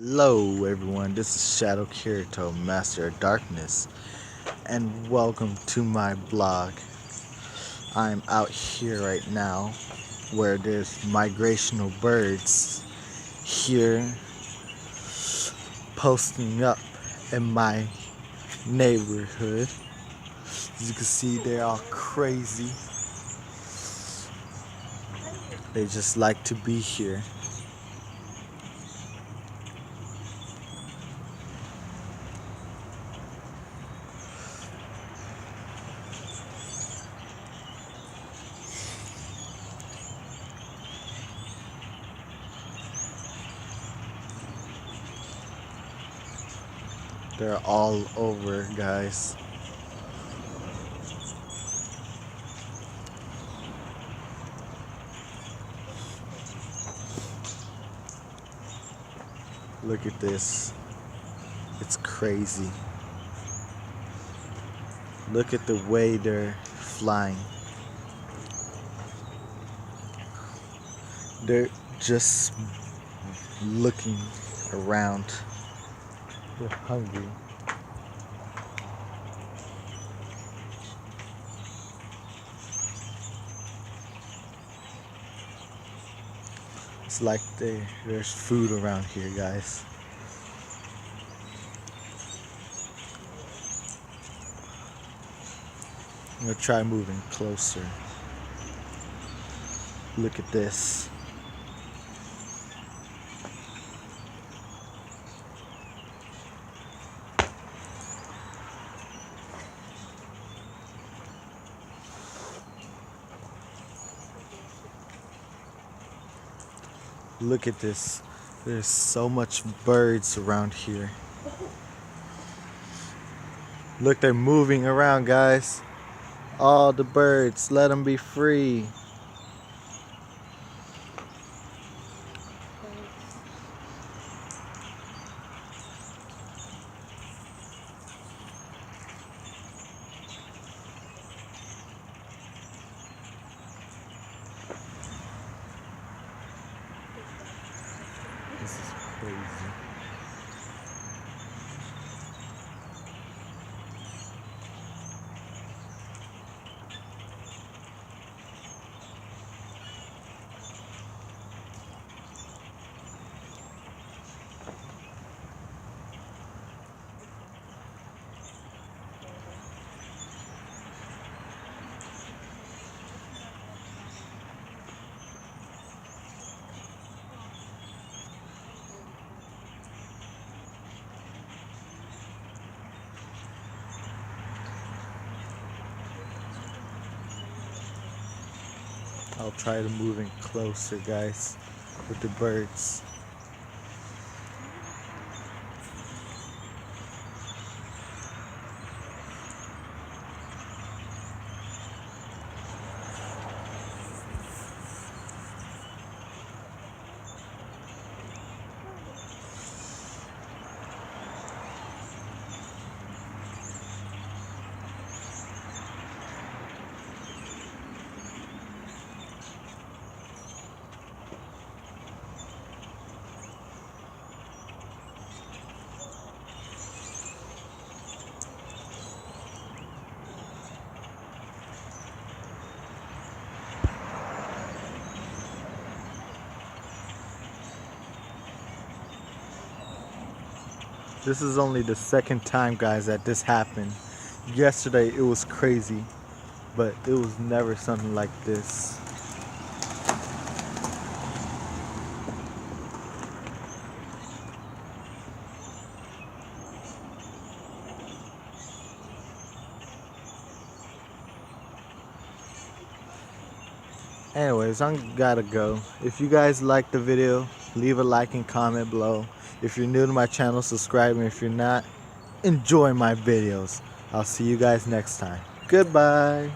Hello everyone, this is Shadow Kirito, Master of Darkness, and welcome to my blog. I'm out here right now where there's migrational birds here posting up in my neighborhood. As you can see, they're all crazy. They just like to be here. They're all over, guys. Look at this. It's crazy. Look at the way they're flying. They're just looking around. They're hungry. It's like there's food around here, guys. I'm gonna try moving closer. Look at this. Look at this. There's so much birds around here. Look, they're moving around, guys. All the birds, let them be free. This is crazy. I'll try to move in closer, guys, with the birds. This is only the second time, guys, that this happened. Yesterday it was crazy, but it was never something like this. Anyways, I'm gotta go. If you guys like the video, leave a like and comment below. If you're new to my channel, subscribe, and if you're not, enjoy my videos. I'll see you guys next time. Goodbye.